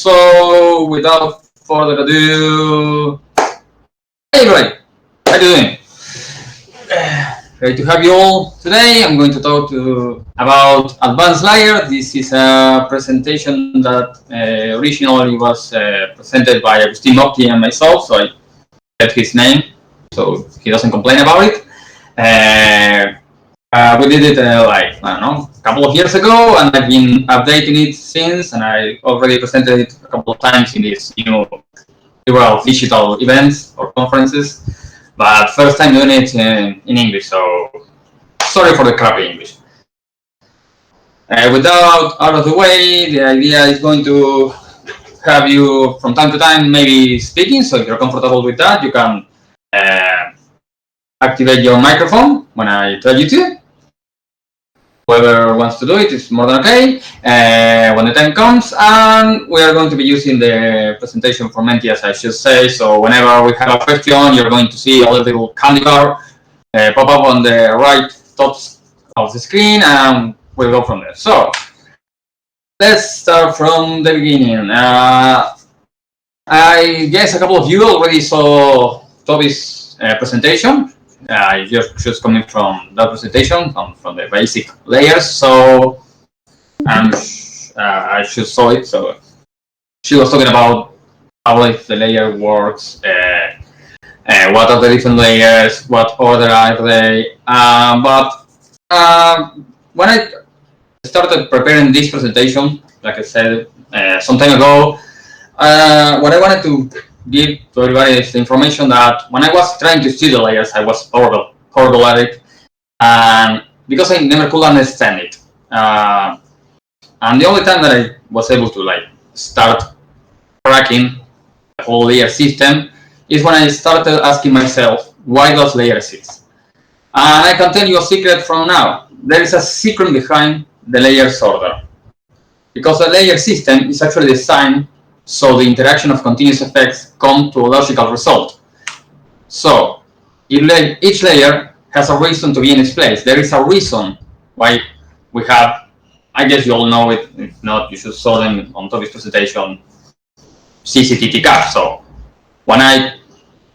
So, without further ado, hey everybody, how you doing? Great to have you all. Today I'm going to talk about advanced layer. This is a presentation that originally was presented by Agustin Mopti and myself, so I get his name so he doesn't complain about it. We did it like, I don't know, a couple of years ago, and I've been updating it since, and I already presented it a couple of times in these new digital events or conferences, but first time doing it in English, so sorry for the crappy English. With that out of the way, the idea is going to have you from time to time maybe speaking, so if you're comfortable with that, you can activate your microphone when I tell you to. Whoever wants to do it is more than okay when the time comes, and we are going to be using the presentation for Menti, as I should say, so whenever we have a question, you're going to see a little candy bar pop up on the right top of the screen, and we'll go from there. So let's start from the beginning. I guess a couple of you already saw Toby's presentation. Just coming from that presentation, from the basic layers, so I just saw it. So she was talking about how the layer works, what are the different layers, what order are they. But when I started preparing this presentation, like I said some time ago, what I wanted to give to everybody is the information that when I was trying to see the layers, I was horrible at it, and because I never could understand it. And the only time that I was able to start cracking the whole layer system is when I started asking myself, why does layer exist? And I can tell you a secret from now. There is a secret behind the layers order, because the layer system is actually designed so the interaction of continuous effects come to a logical result. So each layer has a reason to be in its place. There is a reason why we have, I guess you all know it, if not, you should saw them on Toby's presentation, CCTT cap. So when I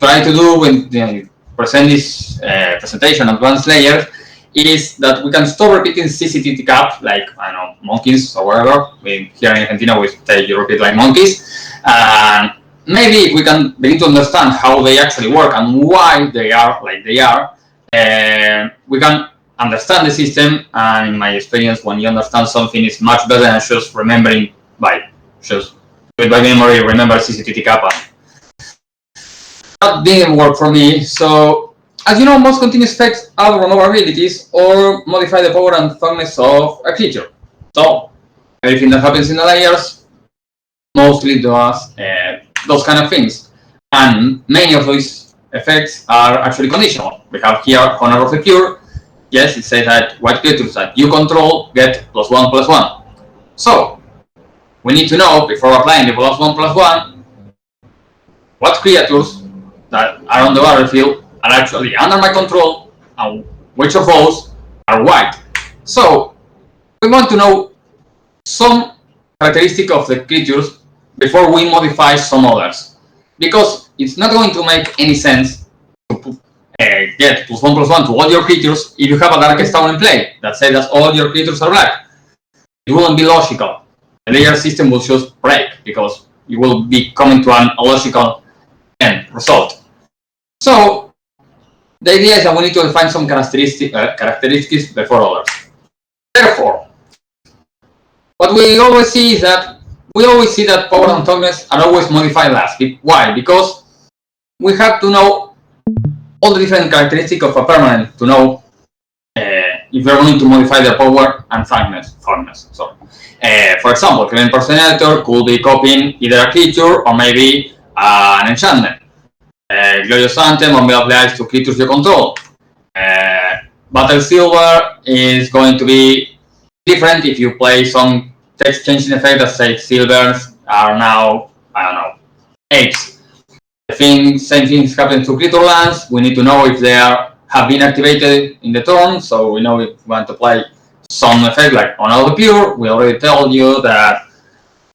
try to do when present this presentation advanced layers, is that we can stop repeating CCTT cap like, I don't know, monkeys or whatever. Here in Argentina we say you repeat like monkeys. And maybe if we can begin to understand how they actually work and why they are like they are, we can understand the system. And in my experience, when you understand something, it's much better than just remembering by memory, remember CCTT cap. That didn't work for me. So as you know, most continuous effects add removabilities or modify the power and thickness of a creature. So everything that happens in the layers mostly does those kind of things. And many of those effects are actually conditional. We have here honor of the pure. Yes, it says that what creatures that you control get +1/+1. So we need to know before applying the +1/+1 what creatures that are on the battlefield are actually under my control and which of those are white. So we want to know some characteristic of the creatures before we modify some others, because it's not going to make any sense to get +1/+1 to all your creatures if you have a darkest town in play that says that all your creatures are black. It wouldn't be logical. The layer system will just break because you will be coming to an illogical end result. So the idea is that we need to define some characteristics before others. Therefore, what we always see is that power and toughness are always modified last. Why? Because we have to know all the different characteristics of a permanent to know if we're going to modify their power and toughness. For example, Clement Impersonator could be copying either a creature or maybe an enchantment. Glorious Anthem only applies to creatures you control. Battle Silver is going to be different if you play some text changing effect that says silvers are now, I don't know, apes. Same thing is happening to creature lands. We need to know if they have been activated in the turn, so we know if we want to play some effect like Honor of the Pure. We already told you that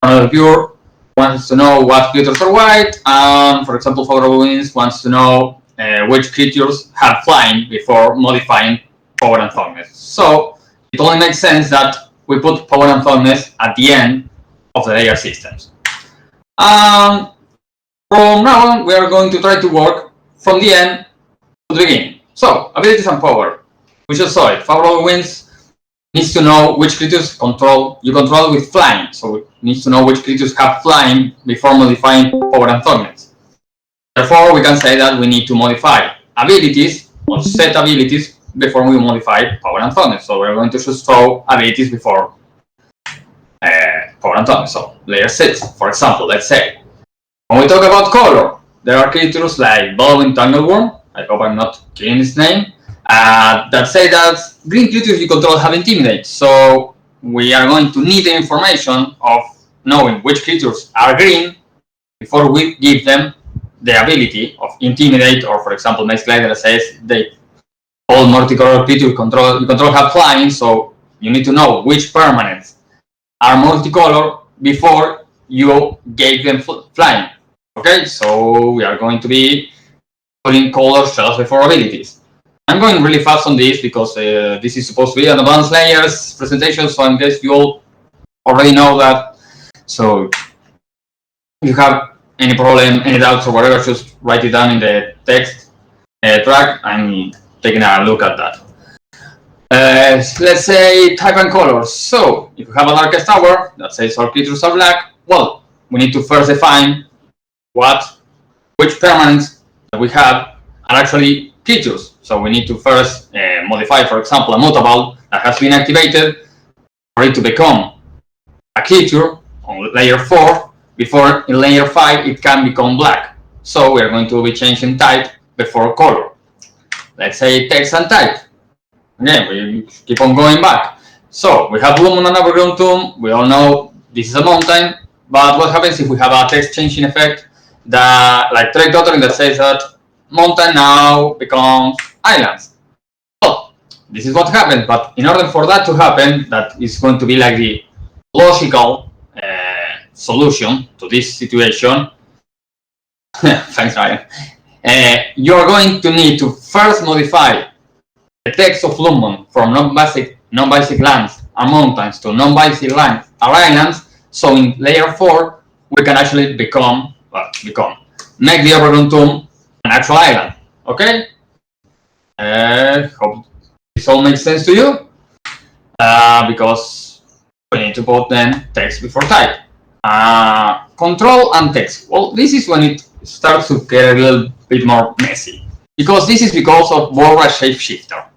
Honor of the Pure wants to know what creatures are white, and for example, Favorable Winds wants to know which creatures have flying before modifying power and toughness. So it only makes sense that we put power and toughness at the end of the layer systems. From now on, we are going to try to work from the end to the beginning. So, abilities and power. We just saw it. Favorable Winds needs to know which creatures you control with flying. So it needs to know which creatures have flying before modifying power and toughness. Therefore, we can say that we need to modify abilities or set abilities before we modify power and toughness. So we're going to just throw abilities before power and toughness. So layer 6, for example, let's say. When we talk about color, there are creatures like Bellowing Tangleworm, I hope I'm not killing his name, that say that green creatures you control have Intimidate. So we are going to need the information of knowing which creatures are green before we give them the ability of Intimidate, or for example, Maze Glider says all multicolored creatures you control have flying, so you need to know which permanents are multicolor before you gave them flying. Okay, so we are going to be putting color shells before abilities. I'm going really fast on this because this is supposed to be an advanced layers presentation, so I guess you all already know that. So if you have any problem, any doubts or whatever, just write it down in the text track. I'm taking a look at that. Let's say type and colors. So if you have a darkest tower that says all creatures are black, well, we need to first define which permanents that we have are actually creatures. So we need to first modify, for example, a mutable that has been activated for it to become a creature on layer 4 before in layer 5 it can become black. So we are going to be changing type before color. Let's say text and type. Again, we keep on going back. So we have Bloom on an overgrown tomb. We all know this is a mountain. But what happens if we have a text changing effect that, like Trek Dottering, that says that mountain now becomes islands? Well, this is what happened. But in order for that to happen, that is going to be like the logical solution to this situation. Thanks, Ryan. You're going to need to first modify the text of Lumon from non-basic lands and mountains to non-basic lands or islands. So in layer 4, we can actually make the overgrown tomb an actual island. Okay? Hope this all makes sense to you. Because we need to put then text before type. Control and text. Well, this is when it starts to get a little bit more messy. Because this is because of Borra Shapeshifter.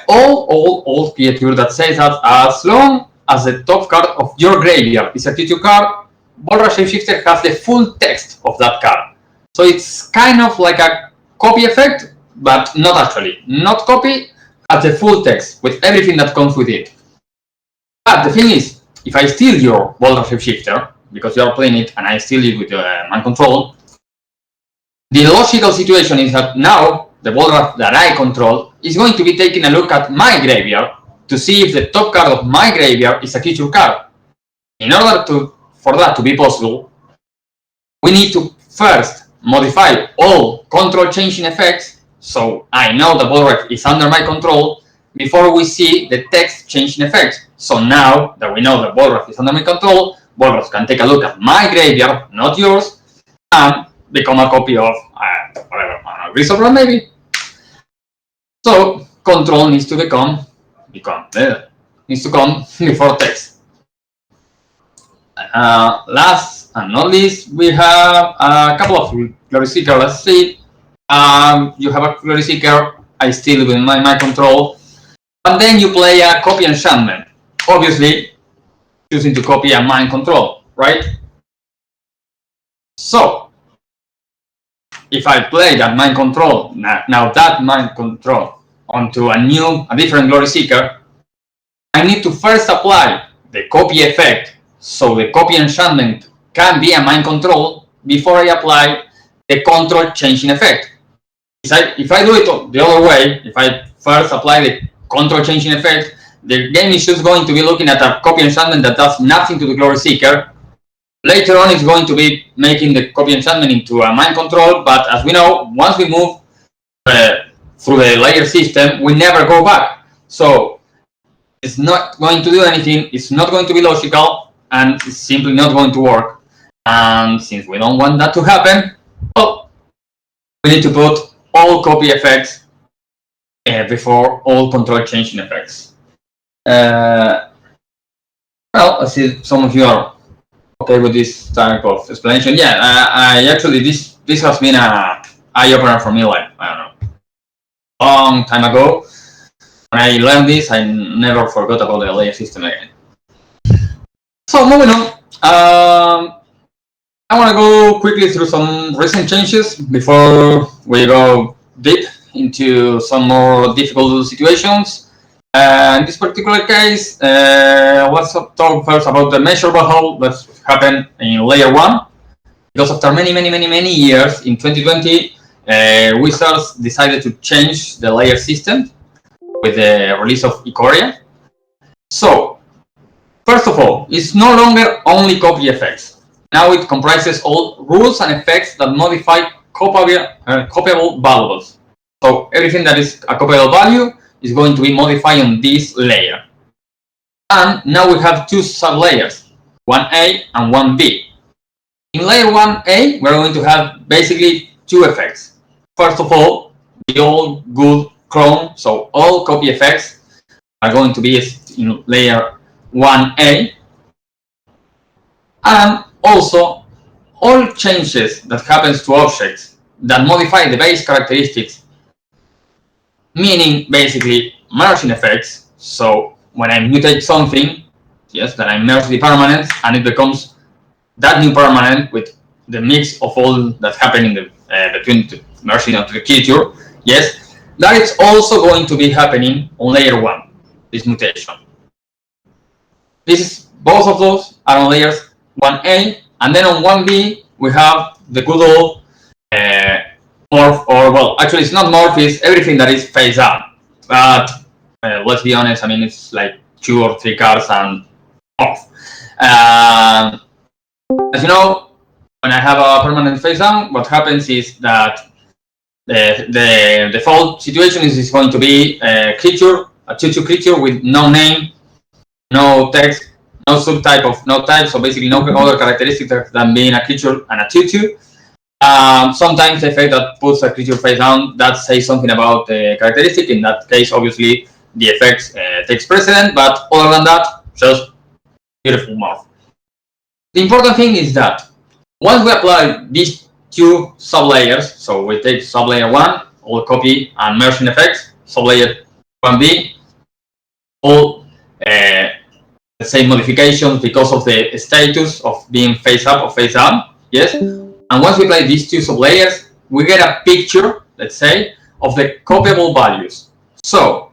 All creature that says that as long as the top card of your graveyard is a creature card, Borra Shapeshifter has the full text of that card. So it's kind of like a copy effect, but not actually. Not copy, at the full text with everything that comes with it. But the thing is, if I steal your Borra Shapeshifter, because you are playing it and I steal it with mind control, the logical situation is that now the Volrath that I control is going to be taking a look at my graveyard to see if the top card of my graveyard is a creature card. In order for that to be possible, we need to first modify all control changing effects, so I know the Volrath is under my control, before we see the text changing effects. So now that we know the Volrath is under my control, Volrath can take a look at my graveyard, not yours, and become a copy of whatever, Griselbrand maybe. So control needs to come before text. Last and not least, we have a couple of Glory Seeker. Let's see. You have a Glory Seeker. I steal with my control, and then you play a copy enchantment. Obviously, choosing to copy a mind control, right? So if I play that mind control, now that mind control onto a different Glory Seeker, I need to first apply the copy effect, so the copy enchantment can be a mind control before I apply the control changing effect. If I do it the other way, if I first apply the control changing effect, the game is just going to be looking at a copy enchantment that does nothing to the Glory Seeker, Later on, it's going to be making the copy enchantment into a mind control, but as we know, once we move through the layer system, we never go back. So it's not going to do anything, it's not going to be logical, and it's simply not going to work. And since we don't want that to happen, well, we need to put all copy effects before all control changing effects. Well, I see some of you are okay with this type of explanation. Yeah, I actually this has been a eye opener for me. Like, I don't know, long time ago. When I learned this, I never forgot about the layer system again. So moving on, I want to go quickly through some recent changes before we go deep into some more difficult situations. In this particular case, let's talk first about the measurable hole that happened in layer 1. Because after many years, in 2020, Wizards decided to change the layer system with the release of Ikoria. So, first of all, it's no longer only copy effects. Now it comprises all rules and effects that modify copyable valuables. So everything that is a copyable value is going to be modified on this layer. And now we have two sub-layers, 1A and 1B. In layer 1A, we're going to have basically two effects. First of all, the old good Chrome, so all copy effects are going to be in layer 1A. And also, all changes that happens to objects that modify the base characteristics, meaning basically merging effects. So when I mutate something, yes, then I merge the permanents and it becomes that new permanent with the mix of all that happened in the between the merging of the creature. Yes, that is also going to be happening on layer 1, this mutation. This is both of those are on layers 1A, and then on 1B we have the good old morph, or well, actually it's not morph, it's everything that is phase out. But let's be honest, I mean it's like 2 or 3 cards and off. As you know, when I have a permanent phase down, what happens is that the default situation is going to be a creature, a 2/2 creature with no name, no text, no subtype of no type, so basically no other characteristic than being a creature and a 2/2. Sometimes the effect that puts a creature face down, that says something about the characteristic. In that case, obviously, the effect takes precedent, but other than that, just beautiful morph. The important thing is that once we apply these two sub-layers, so we take sub-layer 1, all copy and merging effects, sub-layer 1B, all let's say modifications because of the status of being face up or face down, yes? And once we apply these two sub-layers, we get a picture, let's say, of the copyable values. So,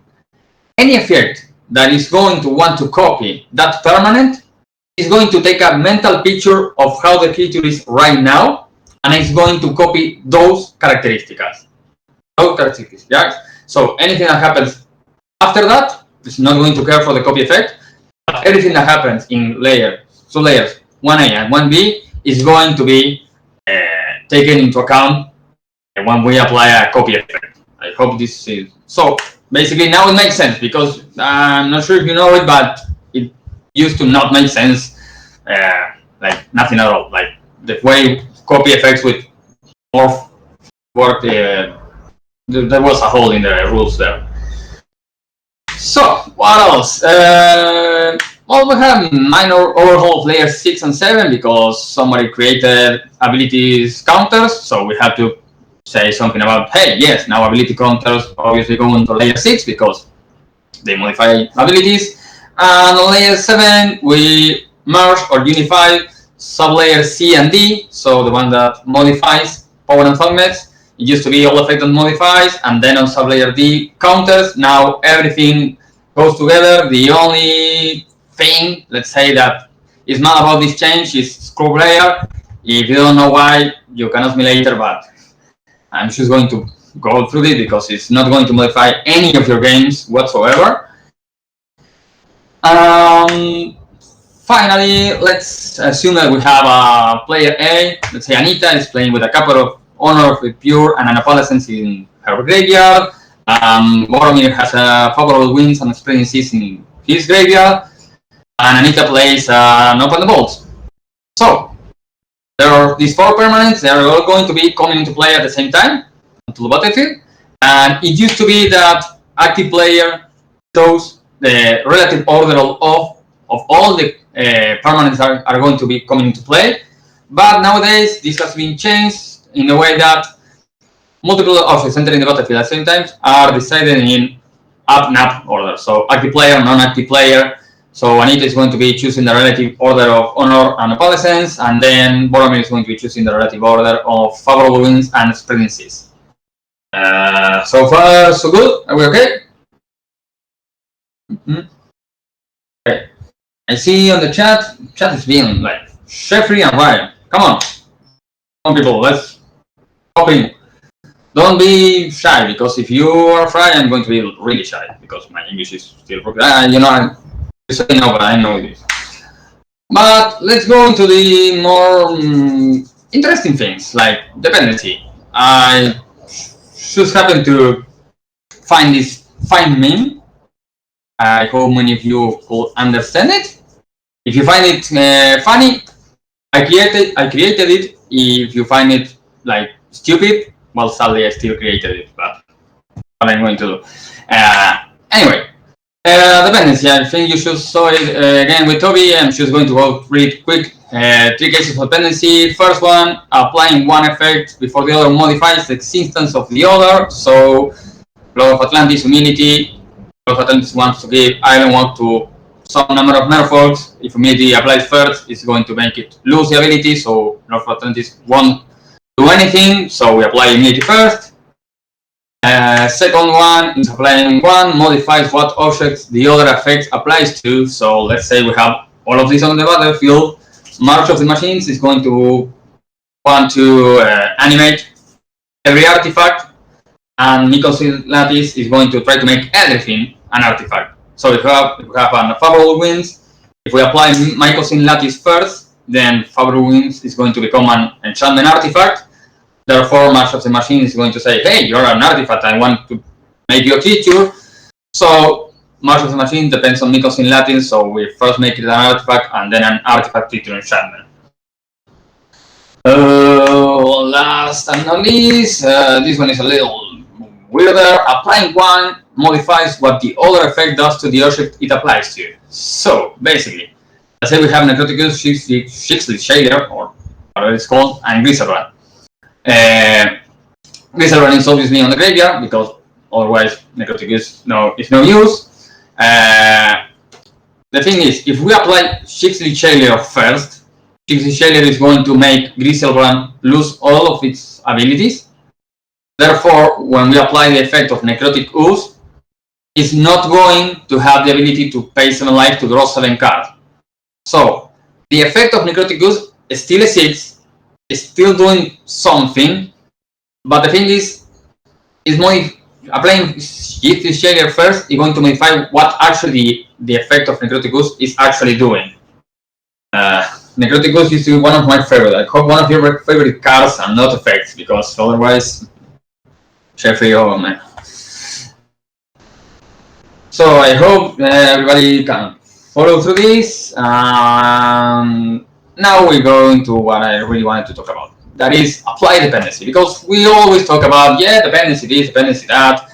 any effect that is going to want to copy that permanent is going to take a mental picture of how the creature is right now, and it's going to copy those characteristics. Yes? So anything that happens after that is not going to care for the copy effect, but everything that happens in layers 1A and 1B is going to be taken into account when we apply a copy effect. I hope this is so. Basically, now it makes sense, because I'm not sure if you know it, but it used to not make sense, like nothing at all. Like the way copy effects with morph work, there was a hole in the rules there. So what else? Well, we have minor overhaul of layers 6 and 7 because somebody created abilities counters, so we have to say something about, hey, yes, now ability counters obviously go into layer 6 because they modify abilities. And on layer 7, we merge or unify sublayer C and D, so the one that modifies power and thumbnets. It used to be all effect that modifies, and then on sublayer D, counters. Now everything goes together. The only thing, let's say, that is mad about this change is screw layer. If you don't know why, you can ask me later, but I'm just going to go through this because it's not going to modify any of your games whatsoever. Finally, finally, let's assume that we have a player A. Let's say Anita is playing with a couple of Honor of Pure and an Opalescence in her graveyard. Boromir has a favorable winds and spreading seas in his graveyard. And Anita plays an Open the Bolts. So, there are these 4 permanents. They are all going to be coming into play at the same time onto the battlefield. And it used to be that active player chose the relative order of all the permanents are going to be coming into play. But nowadays, this has been changed in a way that multiple objects entering the battlefield at the same time are decided in up and up order. So active player, non-active player. So Anita is going to be choosing the relative order of Honor and Opalescence, and then Boromir is going to be choosing the relative order of Favorable Winds and Spreading Seas. So far, so good. Are we okay? Okay. I see on the chat is being like Jeffrey and Ryan. Come on people, let's hop in. Don't be shy, because if you are shy, I'm going to be really shy, because my English is still broken. You know, but I know this. But let's go into the more interesting things, like dependency. I just happened to find this fine meme. I hope many of you could understand it. If you find it funny, I created it. If you find it like stupid, well, sadly I still created it, but what I'm going to do. Anyway, dependency. I think you should saw it again with Toby. I'm just going to go read quick 3 cases of dependency. First one, applying one effect before the other modifies the existence of the other. So, Blood of Atlantis, Humility. Blood of Atlantis wants to give Island Walk to some number of Merfolks. If Humility applies first, it's going to make it lose the ability. So, Blood of Atlantis won't do anything. So, we apply Humility first. Second one is applying one, modifies what objects the other effect applies to. So let's say we have all of these on the battlefield. March of the Machines is going to want to animate every artifact, and Mycosynth Lattice is going to try to make everything an artifact. So if we have Favorable Winds, if we apply Mycosynth Lattice first, then Favorable Winds is going to become an enchantment artifact. Therefore, March of the Machine is going to say, hey, you're an artifact, I want to make you a creature. So, March of the Machine depends on Mycosynth Lattice, so we first make it an artifact and then an artifact creature enchantment. Last and not least, this one is a little weirder. Applying one modifies what the other effect does to the object it applies to. So, basically, let's say we have Necroticus, Shixley Shader, or whatever it's called, and Griselbrand. Griselbrand is obviously on the graveyard, because otherwise Necroticus is no use. The thing is, if we apply Shixley Shader first, Shixley Shader is going to make Griselbrand lose all of its abilities. Therefore, when we apply the effect of Necrotic Ooze, it's not going to have the ability to pay 7 life to draw 7 cards. So, the effect of Necrotic Ooze still exists, is still doing something, but the thing is applying Shixley Shader first is going to modify what actually the effect of Necrotic Ooze is actually doing. Necrotic Ooze used to be one of my favorite. I hope one of your favorite cards and not effects, because otherwise, Jeffrey, oh man. So I hope everybody can follow through this. Now we go into what I really wanted to talk about. That is apply dependency, because we always talk about dependency this, dependency that.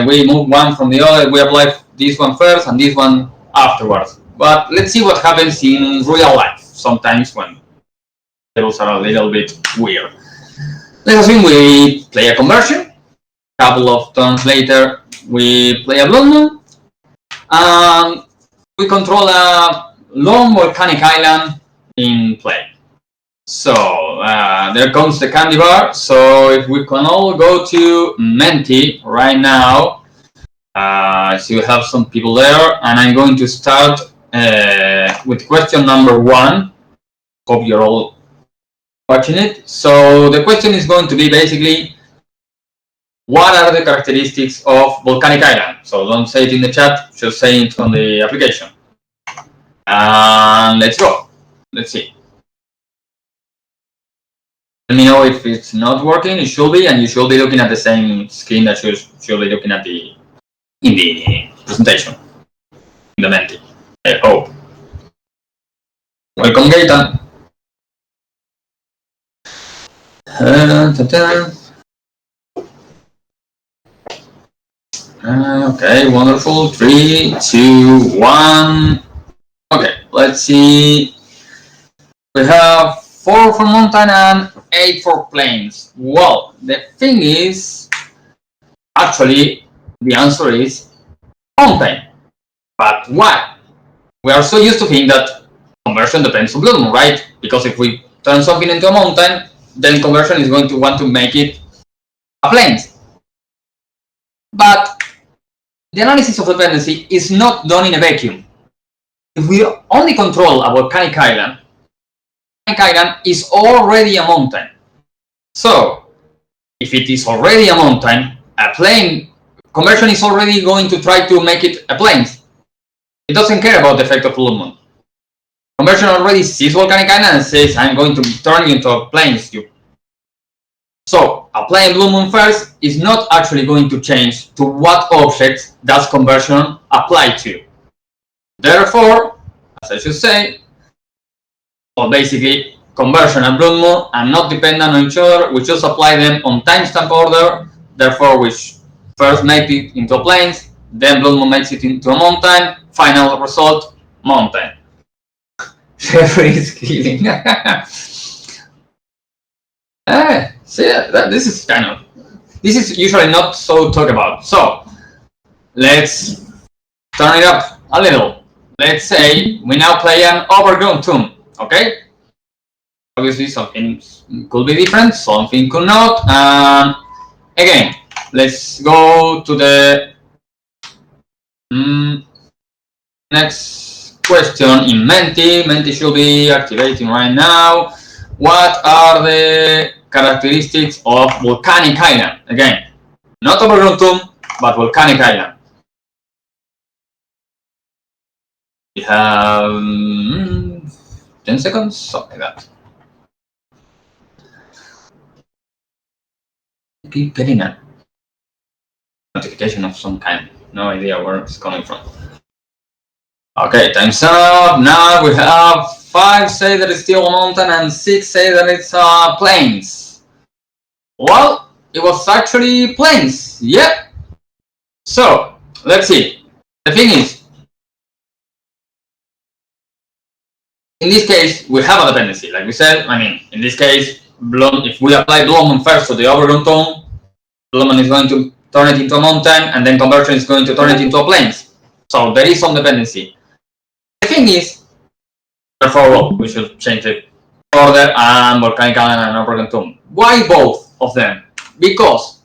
We move one from the other. We apply this one first and this one afterwards. But let's see what happens in real life. Sometimes when tables are a little bit weird. Let's assume we play a conversion. A couple of turns later, we play a Blood Moon, and we control a long volcanic island in play. So there comes the candy bar. So if we can all go to Menti right now, I see we have some people there, and I'm going to start with question number 1. Hope you're all watching it. So the question is going to be basically, what are the characteristics of volcanic island? So don't say it in the chat, just say it on the application. And let's go. Let's see. Let me know if it's not working. It should be, and you should be looking at the same screen that you should be looking at in the presentation. In the Menti. I hope. Welcome, Gaetan. Okay, wonderful. 3, 2, 1. Okay, let's see. We have 4 for mountain and 8 for plains. Well, the thing is, actually, the answer is mountain. But why? We are so used to think that conversion depends on Bloom, right? Because if we turn something into a mountain, then conversion is going to want to make it a plains. But the analysis of dependency is not done in a vacuum. If we only control a volcanic island is already a mountain. So, if it is already a mountain, a plane conversion is already going to try to make it a plains. It doesn't care about the effect of Blue Moon. Conversion already sees volcanic island and says, I'm going to turn you into a plains. So, applying Blue Moon first is not actually going to change to what objects does conversion apply to. Therefore, as I should say, well, basically, conversion and Blue Moon are not dependent on each other. We just apply them on timestamp order. Therefore, we first make it into a plains, then Blue Moon makes it into a mountain. Final result, mountain. Jeffrey is killing. See, this is usually not so talked about. So let's turn it up a little. Let's say we now play an overgrown tomb. Okay. Obviously, something could be different, something could not. Again, let's go to the next question in Menti. Menti should be activating right now. What are the characteristics of volcanic island? Again, not overgrown tomb, but volcanic island. We have 10 seconds, something like that. Keep getting a notification of some kind. No idea where it's coming from. Okay, time's up. Now we have 5 say that it's still a mountain and 6 say that it's plains. Well, it was actually plains. Yep. So let's see. The thing is, in this case, we have a dependency. Like we said, I mean, in this case, if we apply Blue Moon first to the overgrown tomb, Blue Moon is going to turn it into a mountain, and then conversion is going to turn it into a plains. So there is some dependency. The thing is, therefore, well, we should change the order and volcanic island and overgrown tomb. Why both of them? Because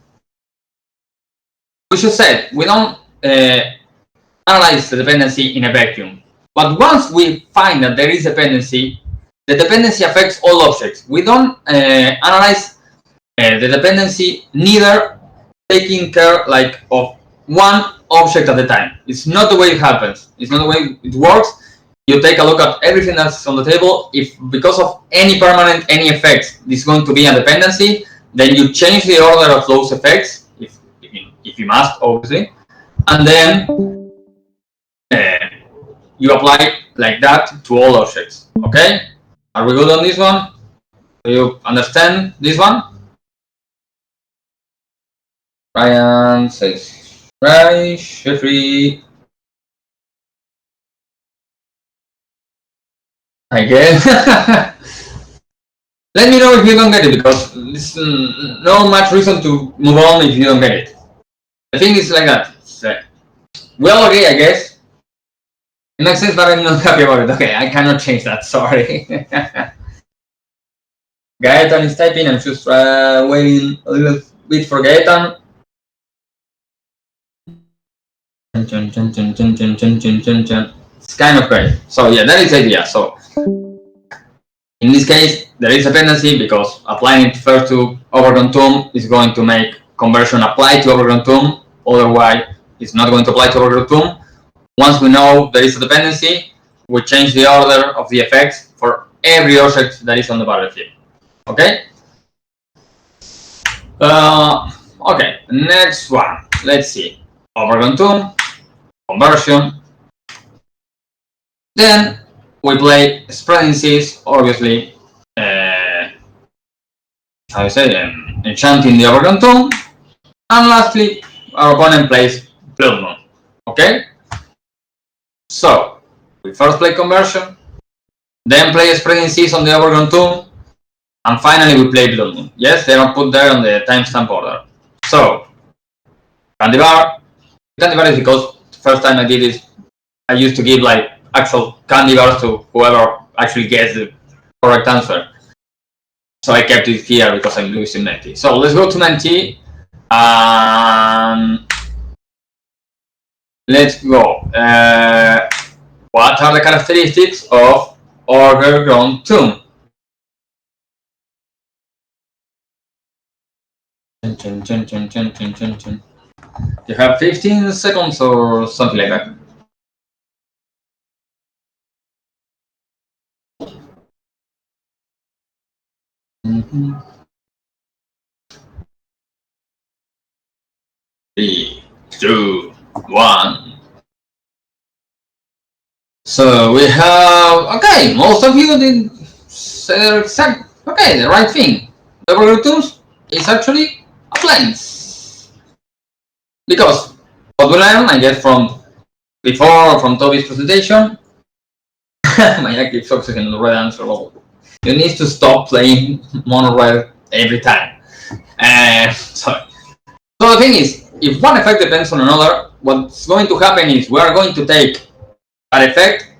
we should say we don't analyze the dependency in a vacuum. But once we find that there is dependency, the dependency affects all objects. We don't analyze the dependency neither taking care like of one object at a time. It's not the way it happens. It's not the way it works. You take a look at everything that's on the table. If because of any permanent, any effects, this is going to be a dependency, then you change the order of those effects, if you must, obviously, and then you apply like that to all objects. Okay? Are we good on this one? Do you understand this one? Ryan says, right, Jeffrey. I guess. Let me know if you don't get it, because there's no much reason to move on if you don't get it. The thing is like that. We all agree, I guess. It makes sense, but I'm not happy about it. Okay, I cannot change that, sorry. Gaetan is typing, I'm just waiting a little bit for Gaetan. It's kind of great. So yeah, that is the idea. So in this case, there is dependency because applying it first to overgrown tomb is going to make conversion apply to overgrown tomb. Otherwise, it's not going to apply to overgrown tomb. Once we know there is a dependency, we change the order of the effects for every object that is on the battlefield. Okay? Okay, next one. Let's see. Overgrown tomb, conversion. Then we play spreading seas, obviously. How you say, enchanting the overgrown tomb. And lastly, our opponent plays Blood Moon. Okay? So, we first play conversion, then play spreading seas on the overgrown tomb, and finally we play Blood Moon. Yes, they are put there on the timestamp order. So, candy bar is because the first time I did this, I used to give like actual candy bars to whoever actually gets the correct answer. So I kept it here because I'm losing Menti. So let's go to Menti. Let's go. What are the characteristics of overgrown tomb? You have 15 seconds or something like that. Three, two, one. So we have, okay, most of you did say the right thing. The overgrown tombs is actually a plains. Because what we learned, I guess, from before, from Toby's presentation, my active focusing on the red answer. You need to stop playing mono red every time. So the thing is, if one effect depends on another, what's going to happen is we are going to take that effect,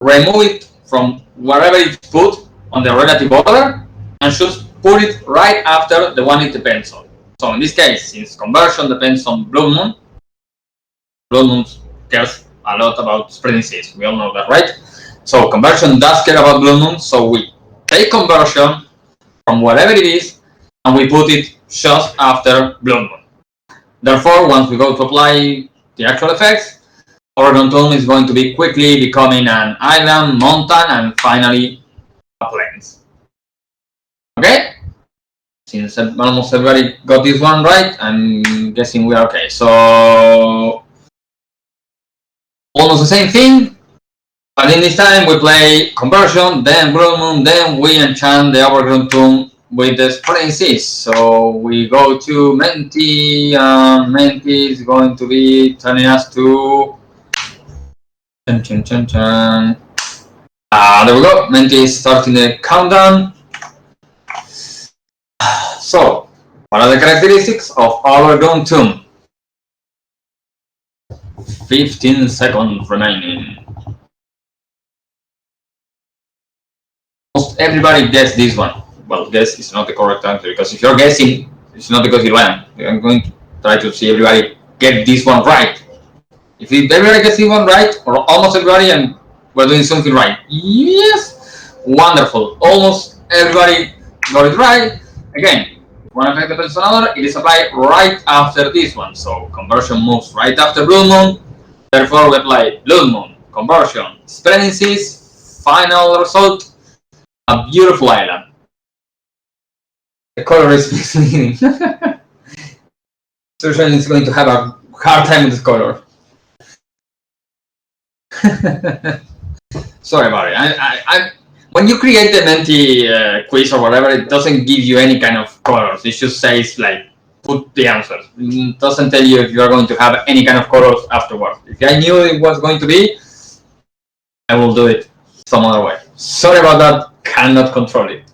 remove it from wherever it's put on the relative order, and just put it right after the one it depends on. So in this case, since conversion depends on Blood Moon cares a lot about spreading seas. We all know that, right? So conversion does care about Blood Moon, so we take conversion from whatever it is, and we put it just after Blood Moon. Therefore, once we go to apply the actual effects, Overgrown Tomb is going to be quickly becoming an island, mountain, and finally a plains. Okay? Since almost everybody got this one right, I'm guessing we are okay. So almost the same thing, but in this time we play conversion, then Blood Moon, then we enchant the Overgrown Tomb with the spreading seas. So we go to Menti, Menti is going to be turning us to there we go. Menti is starting the countdown. So, what are the characteristics of Overgrown Tomb? 15 seconds remaining. Almost everybody guessed this one. Well, guess is not the correct answer, because if you're guessing, it's not because you learn. I'm going to try to see everybody get this one right. If everybody gets this one right, or almost everybody, and we're doing something right. Yes! Wonderful. Almost everybody got it right. Again, one effect depends on another, it is applied right after this one. So conversion moves right after Blood Moon. Therefore, we apply Blood Moon, conversion, spreading seas, final result, a beautiful island. The color is misleading. Susan is going to have a hard time with this color. Sorry about it. When you create the Menti quiz or whatever, it doesn't give you any kind of colors. It just says like put the answers. It doesn't tell you if you are going to have any kind of colors afterwards. If I knew it was going to be, I will do it some other way. Sorry about that. Cannot control it.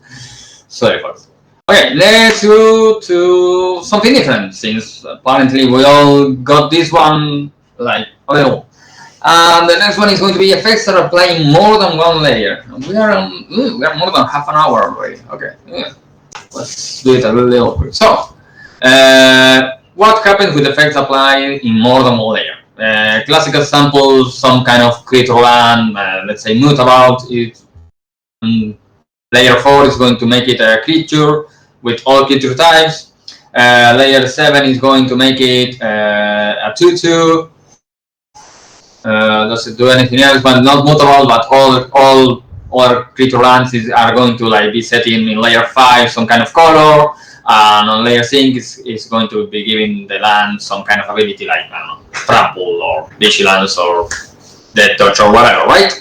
Sorry, folks. Okay, let's go to something different, since apparently we all got this one like a little. And the next one is going to be effects that are playing more than one layer. We are more than half an hour already. Okay, yeah. Let's do it a little quick. So, what happens with effects applied in more than one layer? Classic example, some kind of creature land, let's say mute about it. Layer 4 is going to make it a creature with all creature types. Layer 7 is going to make it a 2/2. Does it do anything else? But not mutable, but all other creature lands are going to like be setting in layer 5 some kind of color, and on layer 6 is going to be giving the land some kind of ability like, I don't know, trample or vigilance or death touch or whatever, right?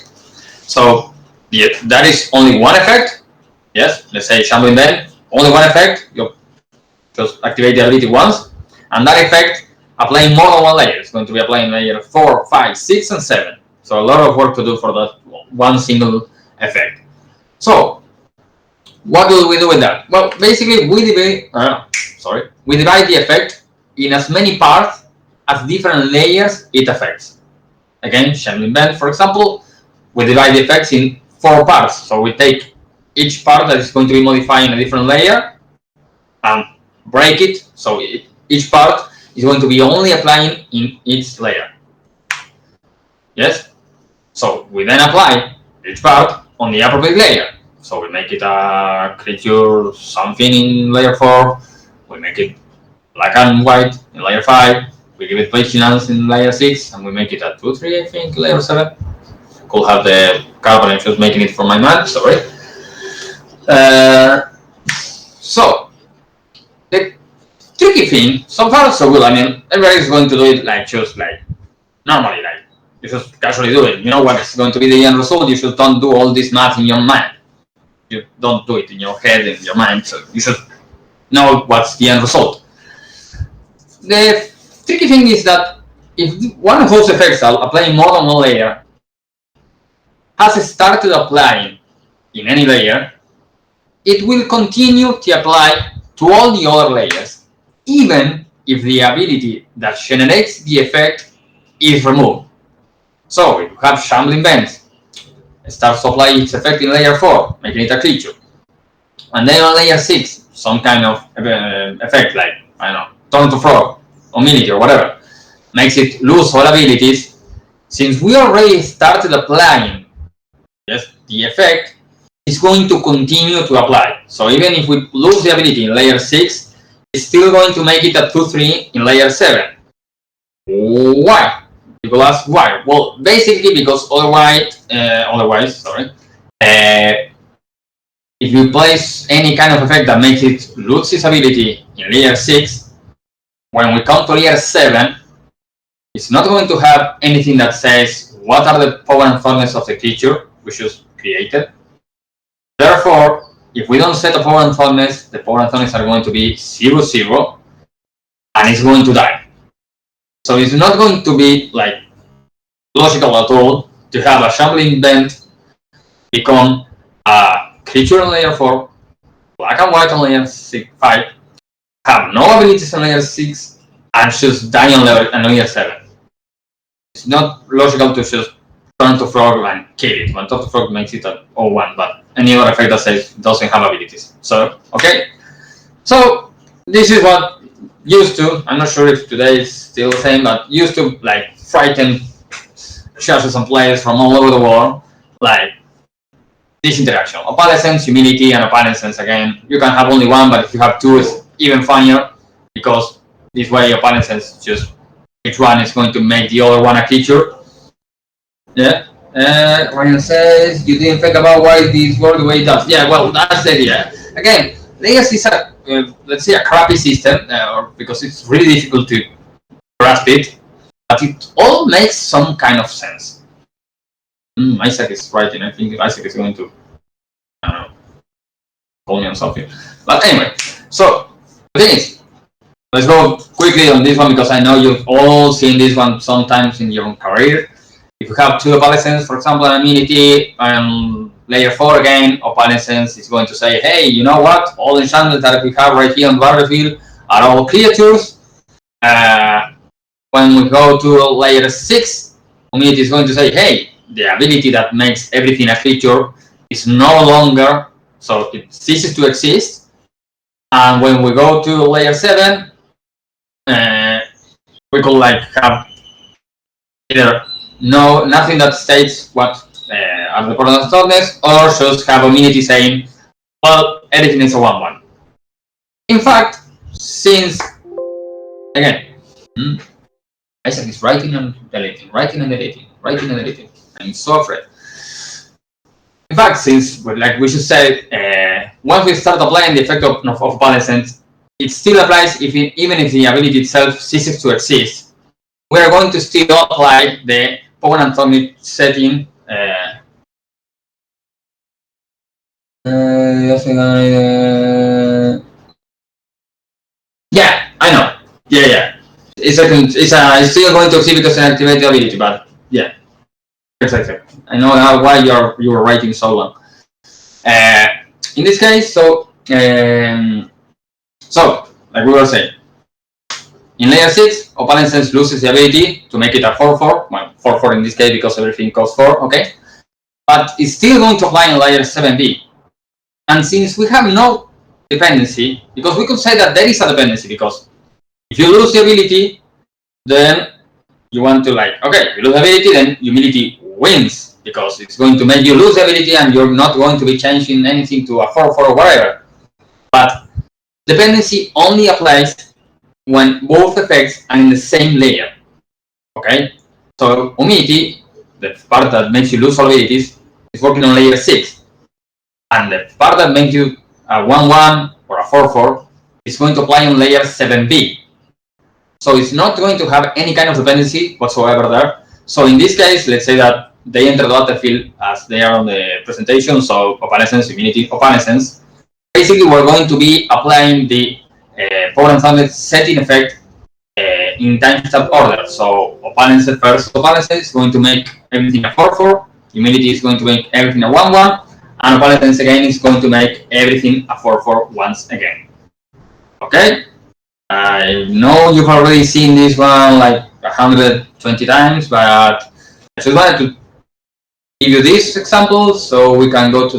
So yeah, that is only one effect. Yes, let's say Shambling Bend, only one effect. You just activate the ability once, and that effect applying more than one layer. It's going to be applying layer 4, 5, 6, and 7. So a lot of work to do for that one single effect. So what do we do with that? Well, basically we divide the effect in as many parts as different layers it affects. Again, Shambling Bend, for example, we divide the effects in 4 parts. So we take each part that is going to be modifying a different layer and break it. So each part is going to be only applying in each layer. Yes? So we then apply each part on the appropriate layer. So we make it a creature something in layer 4. We make it black and white in layer 5. We give it vigilance in layer 6. And we make it a 2-3, I think, layer 7. Could have the carbon, I'm just making it for my man, sorry. So the tricky thing, so far so good. I mean, everybody is going to do it like just like normally, like you just casually do it. You know what is going to be the end result. You should don't do all this math in your mind. You don't do it in your head, in your mind. So you should know what's the end result. The tricky thing is that if one of those effects are applying more than one layer has started applying in any layer, it will continue to apply to all the other layers, even if the ability that generates the effect is removed. So if you have Shambling Bend, it starts to apply its effect in layer 4, making it a creature. And then on layer 6, some kind of effect like, I don't know, Turn to Frog, or Miniature, or whatever, makes it lose all abilities. Since we already started applying the effect, is going to continue to apply. So even if we lose the ability in layer 6, it's still going to make it a 2-3 in layer 7. Why? People ask why. Well, basically because otherwise, if you place any kind of effect that makes it lose its ability in layer 6, when we come to layer 7, it's not going to have anything that says what are the power and fondness of the creature we just created. Therefore, if we don't set a power and fondness, the power and fondness are going to be 0-0, and it's going to die. So it's not going to be like logical at all to have a Shambling Bend become a creature on layer 4, black and white on layer 5, have no abilities on layer 6, and just die on layer 7. It's not logical to just Turn to Frog and kill it. When Turn to Frog makes it a 0-1, but any other effect that says it doesn't have abilities. So, okay. So, this is what used to, I'm not sure if today is still the same, but used to like frighten churches and players from all over the world, like this interaction. Opalescence, humility, and opalescence again. You can have only one, but if you have two, it's even funnier, because this way opalescence just each one is going to make the other one a creature. Yeah. Ryan says you didn't think about why this works the way it does. Yeah, well, that's the idea. Again, Legacy is a let's say a crappy system, because it's really difficult to grasp it, but it all makes some kind of sense. Isaac is writing. I think Isaac is going to, I don't know, call me on something. But anyway, so the thing is, let's go quickly on this one because I know you've all seen this one sometimes in your own career. If you have two opalescence, for example, an amenity, layer 4 again, opalescence is going to say, hey, you know what? All enchantments that we have right here on the battlefield are all creatures. When we go to layer 6, amenity is going to say, hey, the ability that makes everything a creature is no longer, so it ceases to exist. And when we go to layer 7, we could like have either nothing that states what are the properties of darkness, or just have amenity saying, well, everything is a 1-1. In fact, since again, Isaac is writing and deleting, writing and editing. I'm so afraid. In fact, since, like we should say, once we start applying the effect of opalescence, it still applies even if the ability itself ceases to exist. We are going to still apply the power atomic setting. Yeah, I know. Yeah. It's still going to exhibit as an activated ability, but yeah, exactly. I know now why you were writing so long. In this case, so like we were saying, in layer 6, opalescence loses the ability to make it a 4/4. Well, 4/4 in this case because everything costs 4. Okay, but it's still going to apply in layer 7b. And since we have no dependency, because we could say that there is a dependency, because if you lose the ability, then you want to you lose the ability, then humility wins, because it's going to make you lose the ability and you're not going to be changing anything to a 4/4 or whatever. But dependency only applies when both effects are in the same layer. Okay? So humility, the part that makes you lose all abilities, is working on layer 6. And the part that makes you a 1/1 or a 4/4 is going to apply on layer 7b. So it's not going to have any kind of dependency whatsoever there. So in this case, let's say that they enter the battlefield as they are on the presentation, so opalescence, humility, opalescence. Basically, we're going to be applying the power and setting effect in time-step order. So opalescence first, opalescence is going to make everything a 4/4, humility is going to make everything a 1/1, and opalescence again is going to make everything a 4/4 once again. Okay? I know you've already seen this one like 120 times, but I just wanted to give you this example so we can go to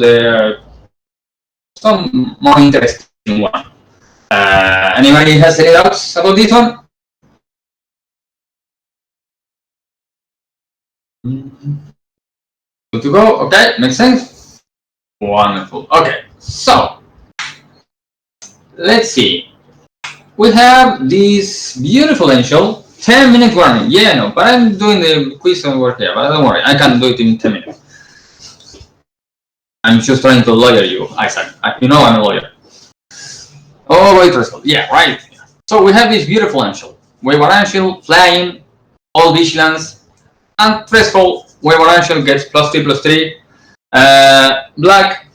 some more interesting one. Anybody has any doubts about this one? Good to go? Okay, makes sense? Wonderful. Okay, so let's see. We have this beautiful angel, 10-minute warning. Yeah, no, but I'm doing the quiz and work here, but don't worry, I can do it in 10 minutes. I'm just trying to lawyer you, Isaac. You know I'm a lawyer. Oh, wait, threshold. Yeah, right. So we have this beautiful angel. Wayward angel, flying, all vigilance, and threshold. Wayward angel gets +3/+3. Black,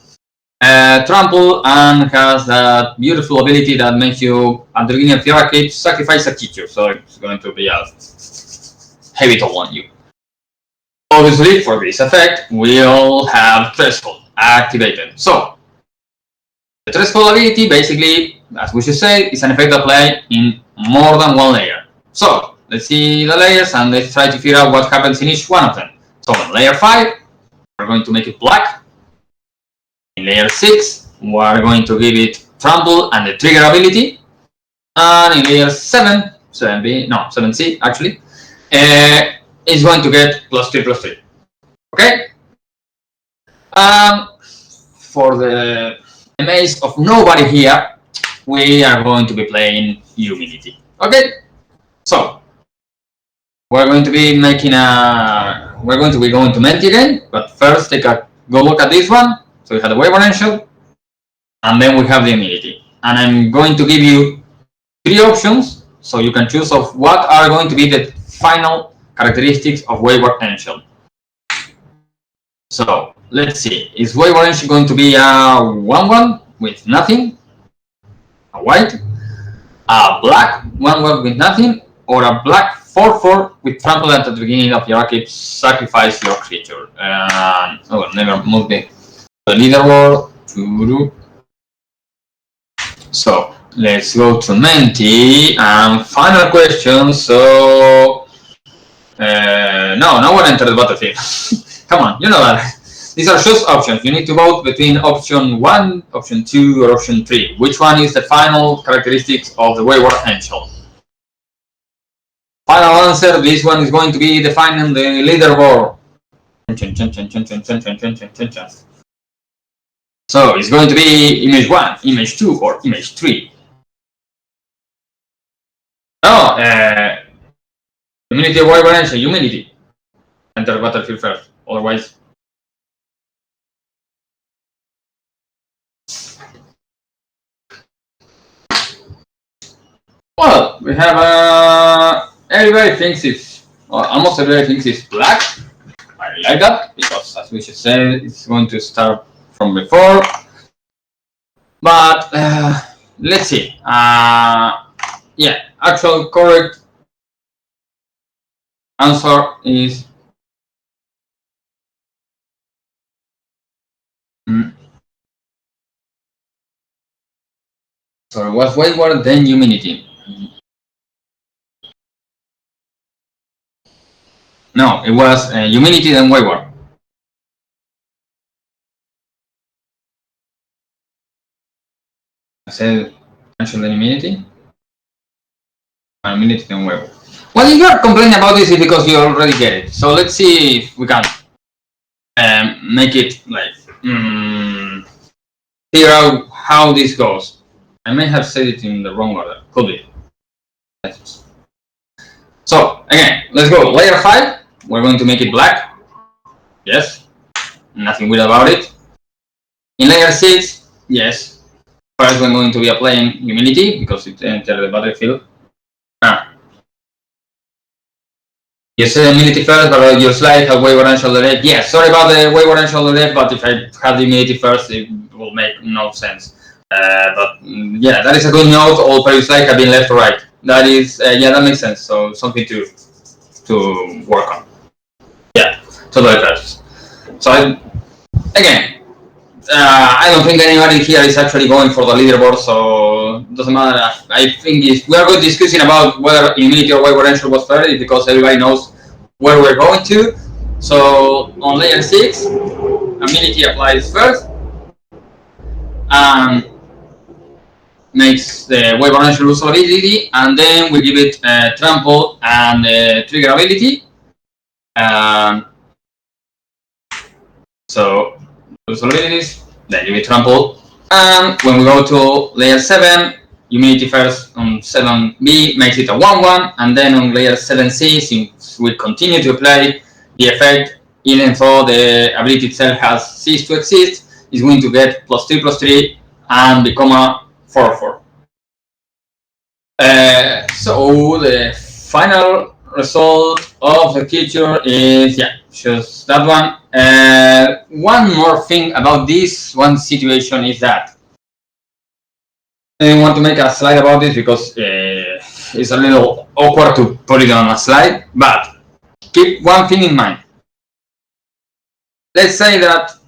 trample, and has that beautiful ability that makes you, at the beginning of your arcade, sacrifice a creature. So it's going to be a heavy toll on you. Obviously, for this effect, we'll have threshold activated. So the threshold ability, basically, as we should say, is an effect applied in more than one layer. So let's see the layers and let's try to figure out what happens in each one of them. So in layer 5, we're going to make it black. In layer 6, we're going to give it trample and the trigger ability. And in layer 7, 7C actually, is going to get +3/+3. Okay? For the amaze of nobody here, we are going to be playing humility. Okay? So we're going to be making we're going to be going to Menti again, but first go look at this one. So we have the wave potential, and then we have the humility. And I'm going to give you 3 options, so you can choose of what are going to be the final characteristics of wayward angel. So let's see, is wayward angel going to be a 1/1 with nothing, a white, a black 1/1 with nothing, or a black 4/4 with trample at the beginning of your arcade, sacrifice your creature? Never move the leaderboard. So let's go to Menti and final question. So no one entered the battlefield. Come on, you know that. These are just options. You need to vote between option 1, option 2, or option 3. Which one is the final characteristics of the wayward angel? Final answer, this one is going to be defining the leaderboard. So it's going to be image 1, image 2, or image 3. No, humility, wayward angel, humility. And enter the battlefield first. Otherwise, well, we have everybody thinks it's, well, almost everybody thinks it's black. I like that because, as we just said, it's going to start from before. But let's see. Yeah, actual correct answer is sorry, was wayward then humidity. No, it was humidity then wayward. I said potential then humidity. Humidity then wayward. Well, if you are complaining about this, it's because you already get it. So let's see if we can make it like figure out how this goes. I may have said it in the wrong order. Could be. So again, let's go. Layer 5. We're going to make it black. Yes. Nothing weird about it. In layer 6, yes. First, we're going to be applying humidity because it entered the battlefield. You said humidity first, but your slide had wayward and shoulder left. Yes, sorry about the wayward and shoulder left, but if I had the humidity first, it will make no sense. But yeah, that is a good note. All previous slides have been left to right. That is, yeah, that makes sense. So something to work on. Yeah, totally first. So again, I don't think anybody here is actually going for the leaderboard, so it doesn't matter. I think if we are good discussing about whether humidity or wayward and shoulder was fair, it's because everybody knows where we're going to. So on layer 6, humidity applies first. Makes the wayward and shoulder ability, and then we give it trample and trigger ability. So those abilities, then give it trample. And when we go to layer 7, humidity first on 7B makes it a 1-1, and then on layer 7C, since we continue to apply the effect, even though the ability itself has ceased to exist, is going to get +3/+3 and become a 4/4. So the final result of the creature is, yeah, just that one. One more thing about this one situation is that I didn't want to make a slide about this because it's a little awkward to put it on a slide, but keep one thing in mind. Let's say that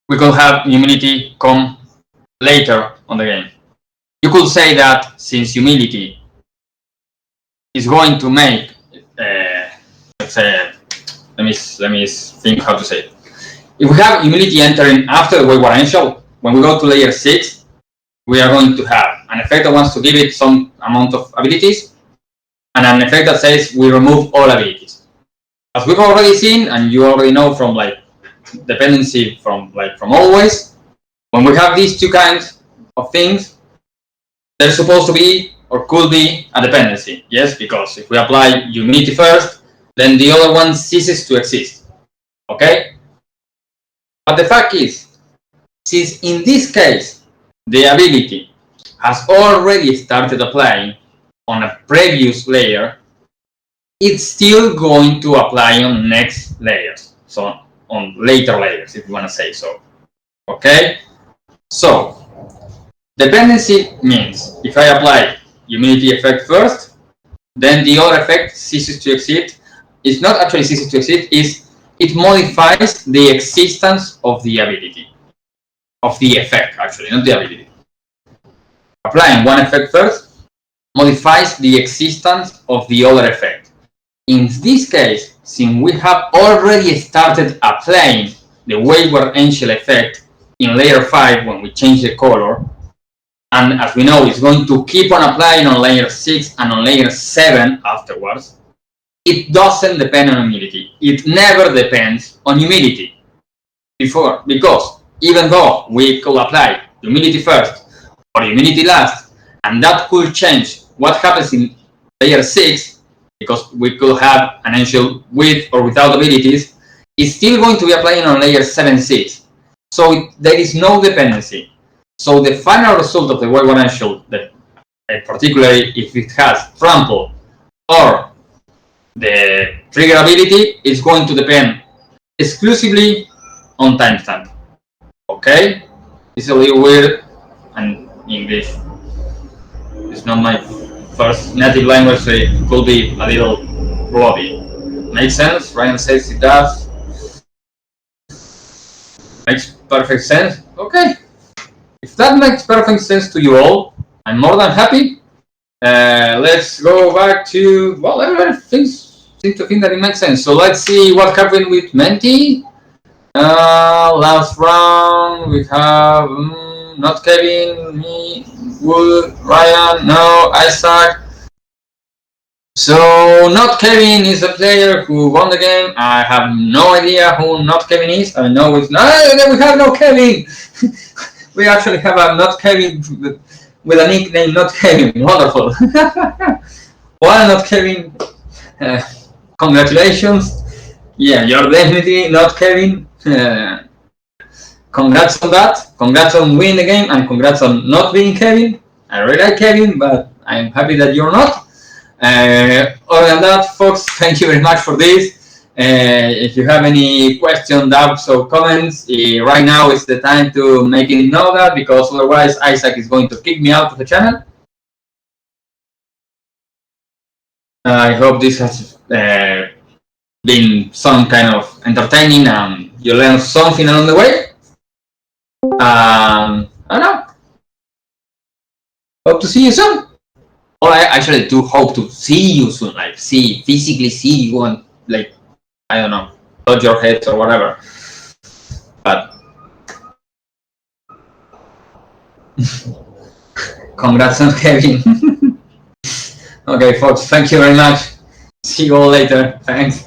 we could have humidity come later on the game. You could say that since humidity is going to make, let's say, let me think how to say it. If we have humidity entering after the wayward angel, when we go to layer 6, we are going to have an effect that wants to give it some amount of abilities, and an effect that says we remove all abilities. As we've already seen, and you already know from like dependency from always, when we have these two kinds of things, there's supposed to be or could be a dependency. Yes, because if we apply humidity first, then the other one ceases to exist. Okay? But the fact is, since in this case the ability has already started applying on a previous layer, it's still going to apply on next layers. So on later layers, if you want to say so. Okay? So dependency means if I apply humidity effect first, then the other effect ceases to exist. It's not actually ceases to exist, it modifies the existence of the ability. Of the effect, actually, not the ability. Applying one effect first modifies the existence of the other effect. In this case, since we have already started applying the wayward angel effect in layer 5 when we change the color, and as we know, it's going to keep on applying on layer 6 and on layer 7 afterwards, it doesn't depend on humidity. It never depends on humidity before, because even though we could apply humidity first or humidity last, and that could change what happens in layer 6, because we could have an angel with or without abilities, is still going to be applying on layer 7-6. So there is no dependency. So the final result of the Y1 angel, particularly if it has trample or the trigger ability, is going to depend exclusively on timestamp. Okay? It's a little weird, and English is not my first native language, so it could be a little blobby. Makes sense? Ryan says it does. Makes perfect sense. Okay. If that makes perfect sense to you all, I'm more than happy. Let's go back to, well, everybody seems to think that it makes sense. So let's see what happened with Menti. Last round we have not Kevin, me, Wood, Ryan, no, Isaac. So not Kevin is a player who won the game. I have no idea who not Kevin is. I know it's not. We have no Kevin. We actually have a not Kevin with a nickname not Kevin. Wonderful. Well, not Kevin. Congratulations. Yeah, you're definitely not Kevin. Congrats on that. Congrats on winning the game, and congrats on not being Kevin. I really like Kevin, but I'm happy that you're not. Other than that, folks, thank you very much for this. If you have any questions, doubts, or comments, right now is the time to make it know that, because otherwise Isaac is going to kick me out of the channel. I hope this has been some kind of entertaining and you learned something along the way. I don't know. Hope to see you soon. Or I actually do hope to see you soon, like physically see you and, like, I don't know, touch your heads or whatever. But congrats on Kevin. Okay, folks, thank you very much. See you all later. Thanks.